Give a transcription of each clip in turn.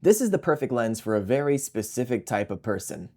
This is the perfect lens for a very specific type of person,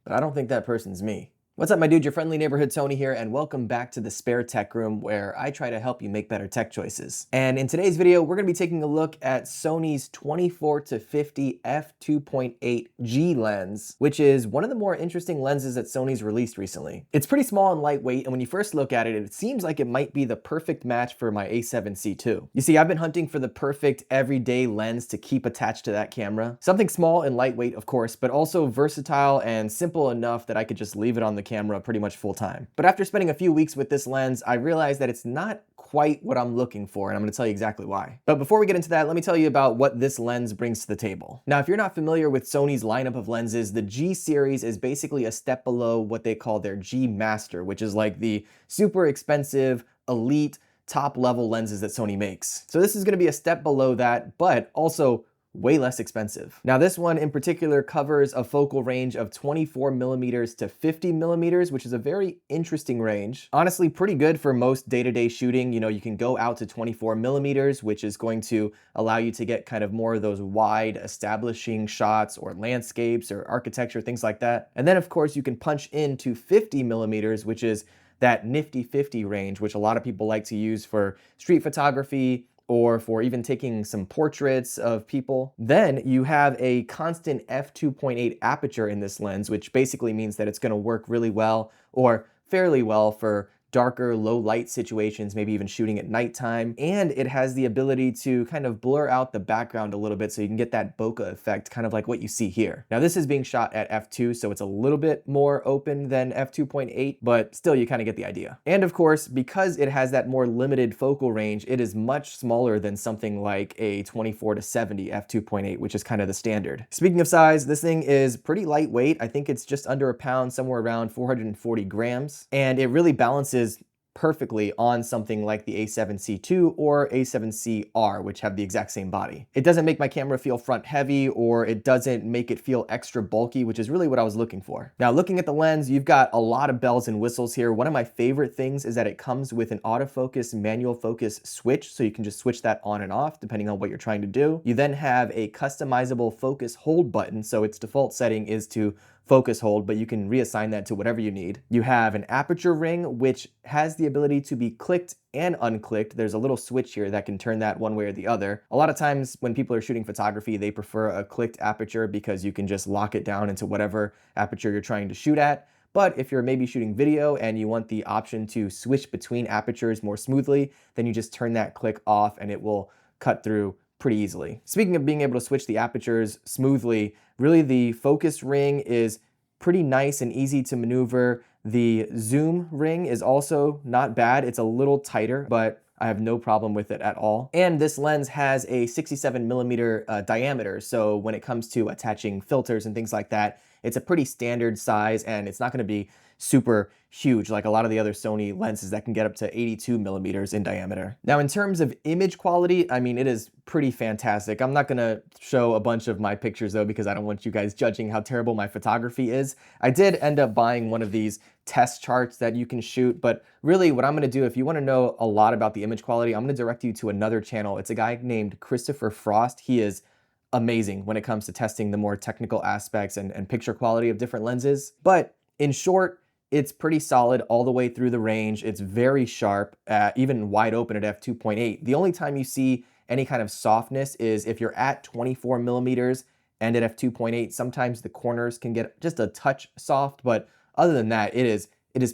but I don't think that person's me. What's up, my dude? Your friendly neighborhood Tony here, and welcome back to the Spare Tech Room, where I try to help you make better tech choices. And in today's video, we're going to be taking a look at Sony's 24-50 f2.8G lens, which is one of the more interesting lenses that Sony's released recently. It's pretty small and lightweight, and when you first look at it, it seems like it might be the perfect match for my A7C II. You see, I've been hunting for the perfect everyday lens to keep attached to that camera. Something small and lightweight, of course, but also versatile and simple enough that I could just leave it on the camera pretty much full time. But after spending a few weeks with this lens, I realized that it's not quite what I'm looking for, and I'm gonna tell you exactly why. But before we get into that, let me tell you about what this lens brings to the table. Now, if you're not familiar with Sony's lineup of lenses, the G series is basically a step below what they call their G Master, which is like the super expensive, elite, top level lenses that Sony makes. So this is gonna be a step below that, but also way less expensive. Now, this one in particular covers a focal range of 24mm to 50mm, which is a very interesting range. Honestly, pretty good for most day-to-day shooting. You know, you can go out to 24mm, which is going to allow you to get kind of more of those wide establishing shots or landscapes or architecture, things like that. And then of course you can punch into 50mm, which is that nifty 50 range, which a lot of people like to use for street photography, or for even taking some portraits of people. Then you have a constant f2.8 aperture in this lens, which basically means that it's gonna work really well or fairly well for darker, low light situations, maybe even shooting at nighttime. And it has the ability to kind of blur out the background a little bit so you can get that bokeh effect, kind of like what you see here. Now, this is being shot at f2, so it's a little bit more open than f2.8, but still you kind of get the idea. And of course, because it has that more limited focal range, it is much smaller than something like a 24-70 f2.8, which is kind of the standard. Speaking of size, this thing is pretty lightweight. I think it's just under a pound, somewhere around 440 grams, and it really balances perfectly on something like the A7C II or A7CR, which have the exact same body. It doesn't make my camera feel front heavy, or it doesn't make it feel extra bulky, which is really what I was looking for. Now, looking at the lens, you've got a lot of bells and whistles here. One of my favorite things is that it comes with an autofocus manual focus switch, so you can just switch that on and off depending on what you're trying to do. You then have a customizable focus hold button, so its default setting is to focus hold, but you can reassign that to whatever you need. You have an aperture ring, which has the ability to be clicked and unclicked. There's a little switch here that can turn that one way or the other. A lot of times when people are shooting photography, they prefer a clicked aperture because you can just lock it down into whatever aperture you're trying to shoot at. But if you're maybe shooting video and you want the option to switch between apertures more smoothly, then you just turn that click off and it will cut through pretty easily. Speaking of being able to switch the apertures smoothly, really the focus ring is pretty nice and easy to maneuver. The zoom ring is also not bad. It's a little tighter, but I have no problem with it at all. And this lens has a 67mm diameter, so when it comes to attaching filters and things like that, it's a pretty standard size, and it's not gonna be super huge like a lot of the other Sony lenses that can get up to 82mm in diameter. Now, in terms of image quality, I mean, it is pretty fantastic. I'm not gonna show a bunch of my pictures though, because I don't want you guys judging how terrible my photography is. I did end up buying one of these test charts that you can shoot, but really what I'm gonna do, if you wanna know a lot about the image quality, I'm gonna direct you to another channel. It's a guy named Christopher Frost. He is amazing when it comes to testing the more technical aspects and picture quality of different lenses. But in short, it's pretty solid all the way through the range. It's very sharp, even wide open at f2.8. The only time you see any kind of softness is if you're at 24mm and at f2.8. Sometimes the corners can get just a touch soft, but other than that, it is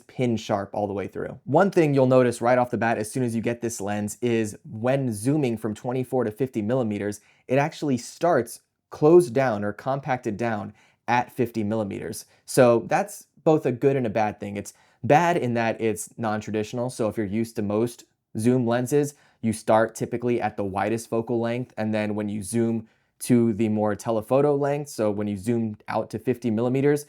pin sharp all the way through. One thing you'll notice right off the bat as soon as you get this lens is when zooming from 24 to 50mm, it actually starts closed down or compacted down at 50mm. So that's both a good and a bad thing. It's bad in that it's non-traditional. So if you're used to most zoom lenses, you start typically at the widest focal length, and then when you zoom to the more telephoto length, so when you zoom out to 50mm,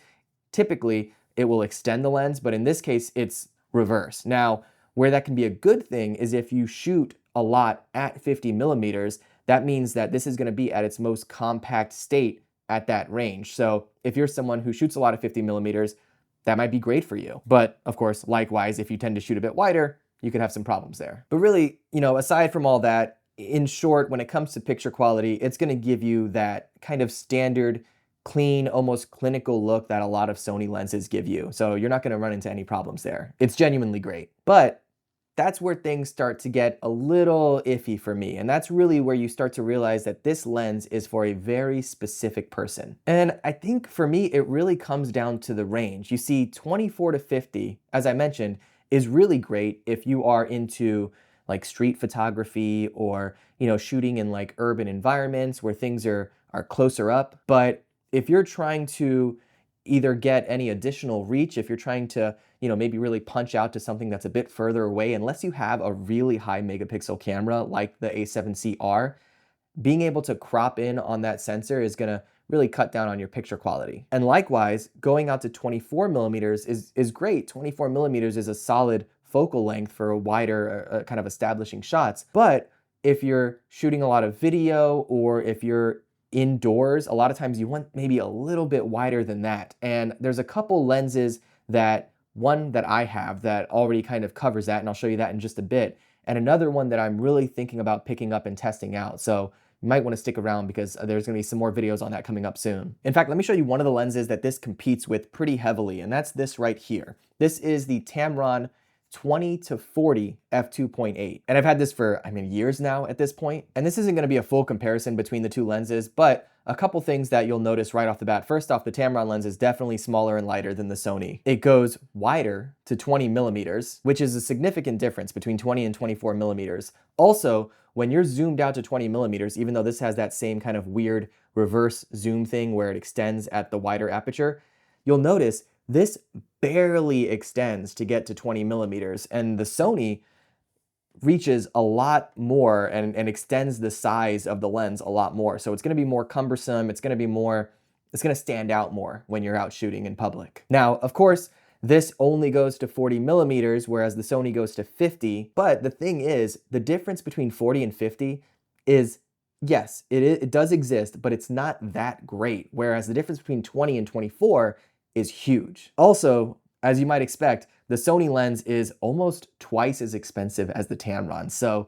typically it will extend the lens, but in this case, it's reverse. Now, where that can be a good thing is if you shoot a lot at 50mm, that means that this is gonna be at its most compact state at that range. So if you're someone who shoots a lot of 50mm, that might be great for you. But of course, likewise, if you tend to shoot a bit wider, you could have some problems there. But really, you know, aside from all that, in short, when it comes to picture quality, it's gonna give you that kind of standard, clean, almost clinical look that a lot of Sony lenses give you. So you're not gonna run into any problems there. It's genuinely great. But that's where things start to get a little iffy for me. And that's really where you start to realize that this lens is for a very specific person. And I think for me, it really comes down to the range. You see, 24 to 50, as I mentioned, is really great if you are into like street photography or, shooting in like urban environments where things are closer up. But if you're trying to either get any additional reach, if you're trying to, maybe really punch out to something that's a bit further away, unless you have a really high megapixel camera like the A7CR, being able to crop in on that sensor is gonna really cut down on your picture quality. And likewise, going out to 24 millimeters is great. 24 millimeters is a solid focal length for a wider kind of establishing shots. But if you're shooting a lot of video or if you're indoors, a lot of times you want maybe a little bit wider than that. And there's a couple lenses one that I have that already kind of covers that, and I'll show you that in just a bit. And another one that I'm really thinking about picking up and testing out. So you might want to stick around because there's going to be some more videos on that coming up soon. In fact, let me show you one of the lenses that this competes with pretty heavily, and that's this right here. This is the Tamron 20 to 40 f2.8. And I've had this for, years now at this point. And this isn't going to be a full comparison between the two lenses, but a couple things that you'll notice right off the bat. First off, the Tamron lens is definitely smaller and lighter than the Sony. It goes wider to 20 millimeters, which is a significant difference between 20 and 24 millimeters. Also, when you're zoomed out to 20 millimeters, even though this has that same kind of weird reverse zoom thing where it extends at the wider aperture, you'll notice this barely extends to get to 20 millimeters, and the Sony reaches a lot more and extends the size of the lens a lot more. So it's gonna be more cumbersome, it's gonna stand out more when you're out shooting in public. Now, of course, this only goes to 40 millimeters, whereas the Sony goes to 50. But the thing is, the difference between 40 and 50 is, yes, it does exist, but it's not that great. Whereas the difference between 20 and 24 is huge. Also, as you might expect, the Sony lens is almost twice as expensive as the Tamron. So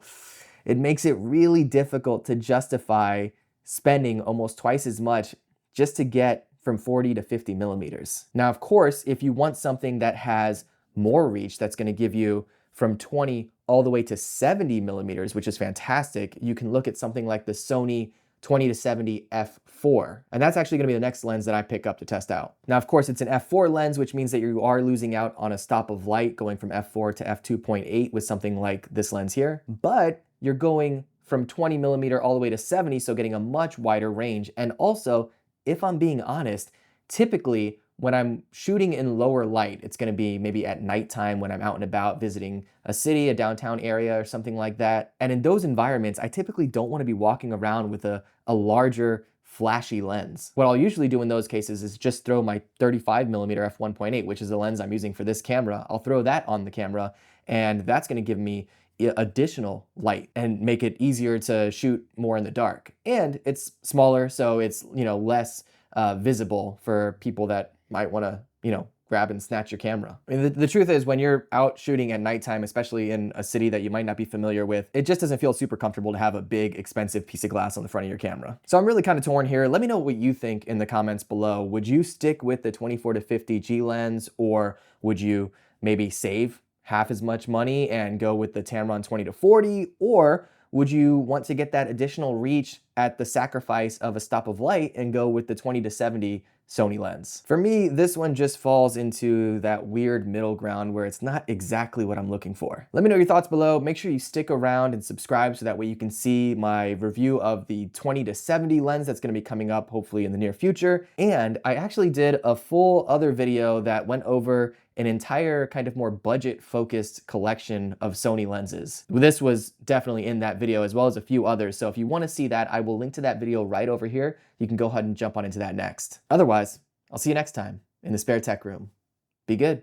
it makes it really difficult to justify spending almost twice as much just to get from 40 to 50 millimeters. Now, of course, if you want something that has more reach, that's gonna give you from 20 all the way to 70 millimeters, which is fantastic, you can look at something like the Sony 20 to 70 f4. And that's actually gonna be the next lens that I pick up to test out. Now, of course, it's an f4 lens, which means that you are losing out on a stop of light going from f4 to f2.8 with something like this lens here. But you're going from 20 millimeter all the way to 70, so getting a much wider range. And also, if I'm being honest, typically when I'm shooting in lower light, it's gonna be maybe at nighttime when I'm out and about visiting a city, a downtown area or something like that. And in those environments, I typically don't wanna be walking around with a larger flashy lens. What I'll usually do in those cases is just throw my 35 millimeter f1.8, which is the lens I'm using for this camera. I'll throw that on the camera, and that's gonna give me additional light and make it easier to shoot more in the dark. And it's smaller, so it's less visible for people that might want to grab and snatch your camera. The truth is, when you're out shooting at nighttime, especially in a city that you might not be familiar with, it just doesn't feel super comfortable to have a big, expensive piece of glass on the front of your camera. So I'm really kind of torn here. Let me know what you think in the comments below. Would you stick with the 24 to 50 G lens, or would you maybe save half as much money and go with the Tamron 20 to 40, or would you want to get that additional reach at the sacrifice of a stop of light and go with the 20 to 70 Sony lens? For me, this one just falls into that weird middle ground where it's not exactly what I'm looking for. Let me know your thoughts below. Make sure you stick around and subscribe so that way you can see my review of the 20 to 70 lens that's gonna be coming up hopefully in the near future. And I actually did a full other video that went over an entire kind of more budget-focused collection of Sony lenses. This was definitely in that video, as well as a few others. So if you want to see that, I will link to that video right over here. You can go ahead and jump on into that next. Otherwise, I'll see you next time in the Spare Tech Room. Be good.